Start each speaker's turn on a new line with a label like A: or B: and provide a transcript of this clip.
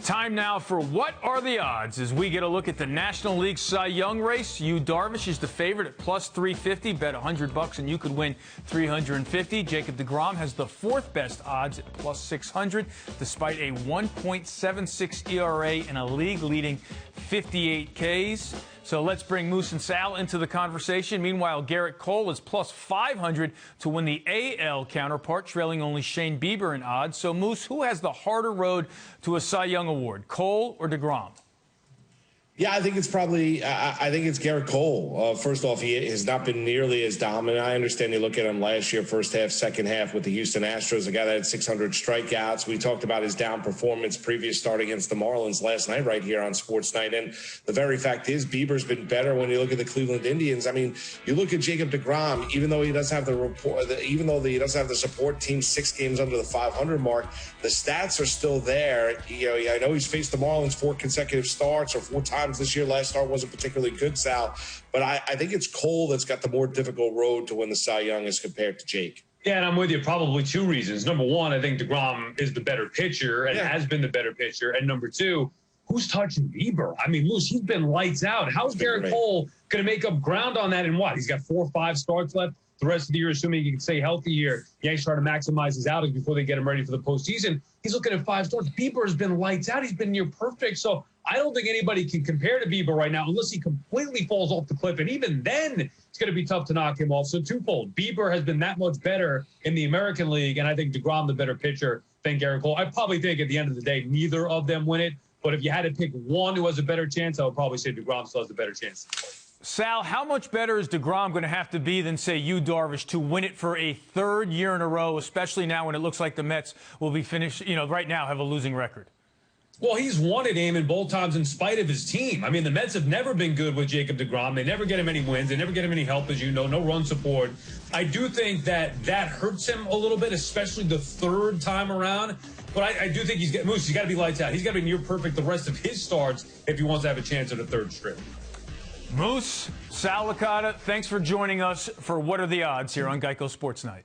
A: Time now for What Are the Odds as we get a look at the National League Cy Young race. Yu Darvish is the favorite at plus 350. Bet $100 and you could win 350. Jacob deGrom has the fourth best odds at plus 600 despite a 1.76 ERA and a league-leading 58 Ks. So let's bring Moose and Sal into the conversation. Meanwhile, Gerrit Cole is plus 500 to win the AL counterpart, trailing only Shane Bieber in odds. So, Moose, who has the harder road to a Cy Young Award, Cole or deGrom?
B: Yeah, I think it's probably I think it's Gerrit Cole. First off, he has not been nearly as dominant. I understand you look at him last year, first half, second half with the Houston Astros, a guy that had 600 strikeouts. We talked about his down performance previous start against the Marlins last night right here on Sports Night. And the very fact is Bieber's been better when you look at the Cleveland Indians. I mean, you look at Jacob deGrom, even though he doesn't have he doesn't have the support team 6 games under the 500 mark, the stats are still there. You know, I know he's faced the Marlins 4 consecutive starts or 4 times this year. Last start wasn't particularly good, Sal, but I think it's Cole that's got the more difficult road to win the Cy Young as compared to Jake.
C: Yeah, and I'm with you. Probably 2 reasons. Number one, I think deGrom is the better pitcher and has been the better pitcher. And number 2, who's touching Bieber? I mean, Moose, he's been lights out. How's Gerrit Cole going to make up ground on that in what? He's got 4 or 5 starts left. The rest of the year, assuming he can stay healthy here, Yankees trying to maximize his outings before they get him ready for the postseason. He's looking at 5 starts. Bieber has been lights out. He's been near perfect. So I don't think anybody can compare to Bieber right now unless he completely falls off the cliff. And even then, it's going to be tough to knock him off. So twofold. Bieber has been that much better in the American League, and I think deGrom the better pitcher than Gerrit Cole. I probably think at the end of the day, neither of them win it. But if you had to pick one who has a better chance, I would probably say deGrom still has the better chance.
A: Sal, how much better is deGrom going to have to be than, say, Yu Darvish to win it for a 3rd year in a row, especially now when it looks like the Mets will be finished, right now have a losing record?
C: Well, he's won it, Eamon, both times in spite of his team. I mean, the Mets have never been good with Jacob deGrom. They never get him any wins. They never get him any help, as you know, no run support. I do think that hurts him a little bit, especially the 3rd time around. But I do think he's got to be lights out. He's got to be near perfect the rest of his starts if he wants to have a chance at a 3rd strip.
A: Moose, Sal Licata, thanks for joining us for What Are the Odds here on Geico Sports Night.